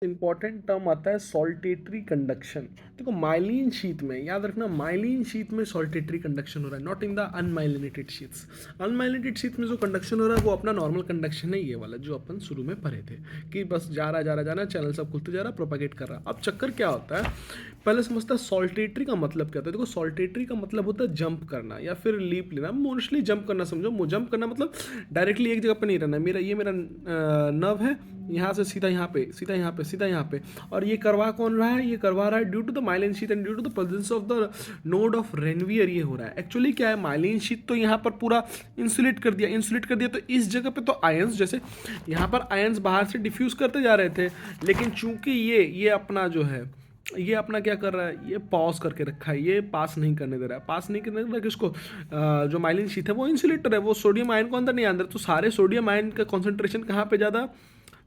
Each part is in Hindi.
इंपॉर्टेंट टर्म आता है सॉल्टेटरी कंडक्शन। देखो माइलिन शीट में याद रखना, माइलिन शीट में सॉल्टेटरी कंडक्शन हो रहा है, not in the unmyelinated sheets. Unmyelinated sheet में जो कंडक्शन हो रहा है वो अपना नॉर्मल कंडक्शन है, ये वाला जो अपन शुरू में पढ़े थे कि बस जा रहा जा रहा जा रहा चैनल सब खुलते जा रहा, प्रोपागेट कर रहा। अब चक्कर क्या होता है, पहले समझता है सॉल्टेटरी का मतलब क्या होता है। देखो सॉल्टेटरी का मतलब होता है जंप करना या फिर लीप लेना, मोस्टली जंप करना समझो। जंप करना मतलब डायरेक्टली एक जगह पर नहीं रहना। मेरा नर्व है, यहाँ से सीधा यहाँ पे, सीधा यहाँ पे, सीधा यहाँ पे, और ये करवा कौन रहा है, ये करवा रहा है due to the myelin sheath and due to the presence of the node of Ranvier ये हो रहा है। एक्चुअली क्या है, माइलिन शीट तो यहाँ पर पूरा इंसुलेट कर दिया, तो इस जगह पे तो आयंस, जैसे यहाँ पर आयंस बाहर से डिफ्यूज करते जा रहे थे, लेकिन चूंकि ये अपना जो है, ये अपना क्या कर रहा है, ये पॉज करके रखा है, ये पास नहीं करने दे रहा है। पास नहीं करने दे रहा है किसको, जो माइलिन शीट है वो इंसुलेटर है, वो सोडियम आयन को अंदर नहीं अंदर, तो सारे सोडियम आयन का कॉन्सेंट्रेशन कहाँ पे ज़्यादा,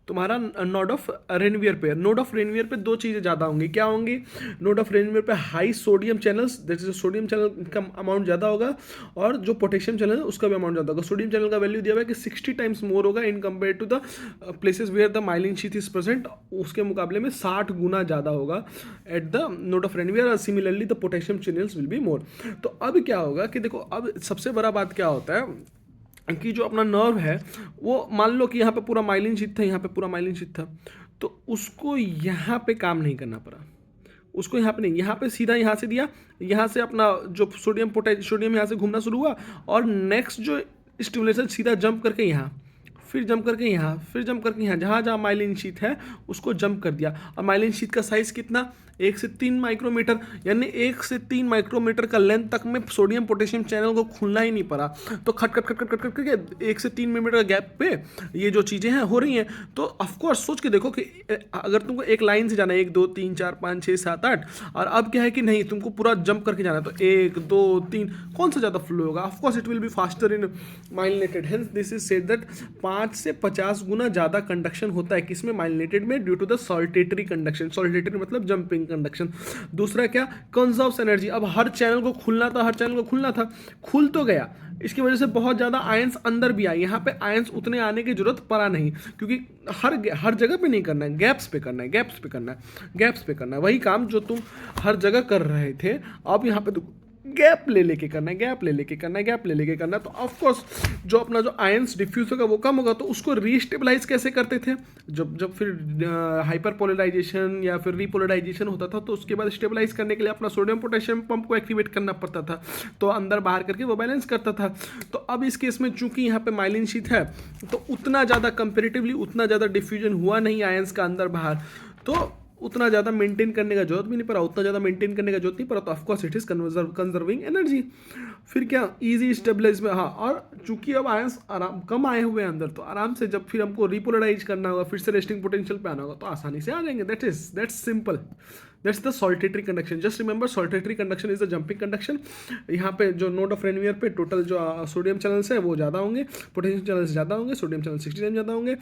तुम्हारा नोड ऑफ रेनवियर पे। नोड ऑफ रेनवियर पे दो चीज़ें ज़्यादा होंगी, क्या होंगी, नोड ऑफ रेनवियर पे हाई सोडियम चैनल्स, जैसे सोडियम चैनल का अमाउंट ज़्यादा होगा, और जो पोटेशियम चैनल है उसका भी अमाउंट ज़्यादा होगा। सोडियम चैनल का वैल्यू दिया हुआ है कि 60 टाइम्स मोर होगा in compare to the places where the myelin sheath is present, उसके मुकाबले में 60 गुना ज़्यादा होगा at the node of Ranvier, और similarly the potassium channels will be more. तो अब क्या होगा कि देखो, अब सबसे बड़ा बात क्या होता है कि जो अपना नर्व है वो, मान लो कि यहाँ पे पूरा माइलिन शीट था, यहाँ पे पूरा माइलिन शीट था, तो उसको यहाँ पे काम नहीं करना पड़ा, उसको यहाँ पे नहीं, यहाँ पे सीधा यहाँ से दिया, यहाँ से अपना जो सोडियम यहाँ से घूमना शुरू हुआ, और नेक्स्ट जो स्टिमुलेशन सीधा जंप करके यहाँ, फिर जंप करके यहाँ, फिर जंप करके यहाँ, जहाँ जहाँ माइलिन शीट है उसको जंप कर दिया। और माइलिन शीट का साइज कितना, 1 से 3 माइक्रोमीटर, यानी 1 से 3 माइक्रोमीटर का लेंथ तक में सोडियम पोटेशियम चैनल को खुलना ही नहीं पड़ा। तो खट खट खट खट खट खट करके 1 से 3 मिलीमीटर का गैप पे ये जो चीज़ें हैं हो रही हैं। तो ऑफकोर्स सोच के देखो कि अगर तुमको एक लाइन से जाना है, 1 2 3 4 5 6 7 8, और अब क्या है कि नहीं, तुमको पूरा जंप करके जाना है, तो 1 2 3 कौन सा ज़्यादा फ्लो होगा, of course it will be faster in myelinated. Hence this is said that 5 से 50 गुना ज़्यादा कंडक्शन होता है किसमें, माइलिनेटेड में, due to the saltatory conduction. Saltatory मतलब जंपिंग कंडक्शन। दूसरा क्या, कंजर्व्स एनर्जी। अब हर चैनल को खुलना था, हर चैनल को खुलना था, खुल तो गया, इसकी वजह से बहुत ज़्यादा आयंस अंदर भी आए। यहाँ पे आयंस उतने आने की जरूरत पड़ा नहीं, क्योंकि हर जगह पे नहीं करना है, गैप्स पे करना है, गैप्स पे करना है, गैप्स पे करना है। वही काम जो तुम हर जगह कर रहे थे, अब यहाँ पे तो गैप ले लेके करना है, गैप ले लेके करना है, गैप ले लेके करना है। तो ऑफकोर्स जो अपना जो आयंस डिफ्यूज होगा वो कम होगा। तो उसको रीस्टेबलाइज कैसे करते थे, जब फिर हाइपर पोलराइजेशन या फिर रीपोलराइजेशन होता था, तो उसके बाद स्टेबलाइज करने के लिए अपना सोडियम पोटेशियम पंप को एक्टिवेट करना पड़ता था, तो अंदर बाहर करके वो बैलेंस करता था। तो अब इस केस में चूंकि यहाँ पे माइलिन शीट है, तो उतना ज़्यादा कंपेरेटिवली उतना ज़्यादा डिफ्यूजन हुआ नहीं आयंस का अंदर बाहर, तो उतना ज़्यादा मेंटेन करने का जरूरत भी नहीं पड़ा, उतना ज़्यादा मेंटेन करने का जरूरत नहीं पड़ा। तो of course it is conserving energy. फिर क्या, इजी स्टेबलाइज में, हाँ, और चूंकि अब आयंस आराम कम आए हुए हैं अंदर, तो आराम से जब फिर हमको रिपोलराइज करना होगा, फिर से रेस्टिंग पोटेंशियल पे आना होगा, तो आसानी से आ जाएंगे। That's simple, that's the saltatory conduction. Just remember, saltatory conduction is the jumping conduction. यहाँ पे जो नोड ऑफ रेनवियर पे टोटल जो सोडियम चैनल्स है वो ज़्यादा होंगे, पोटेशियम चैनल्स ज़्यादा होंगे, सोडियम चैनल 60 टाइम ज़्यादा होंगे।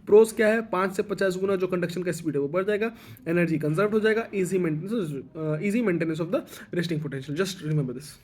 प्रोस क्या है, 5 से 50 गुना जो कंडक्शन का स्पीड है वो बढ़ जाएगा, एनर्जी कंजर्व हो जाएगा, easy maintenance of the resting potential. Just remember this.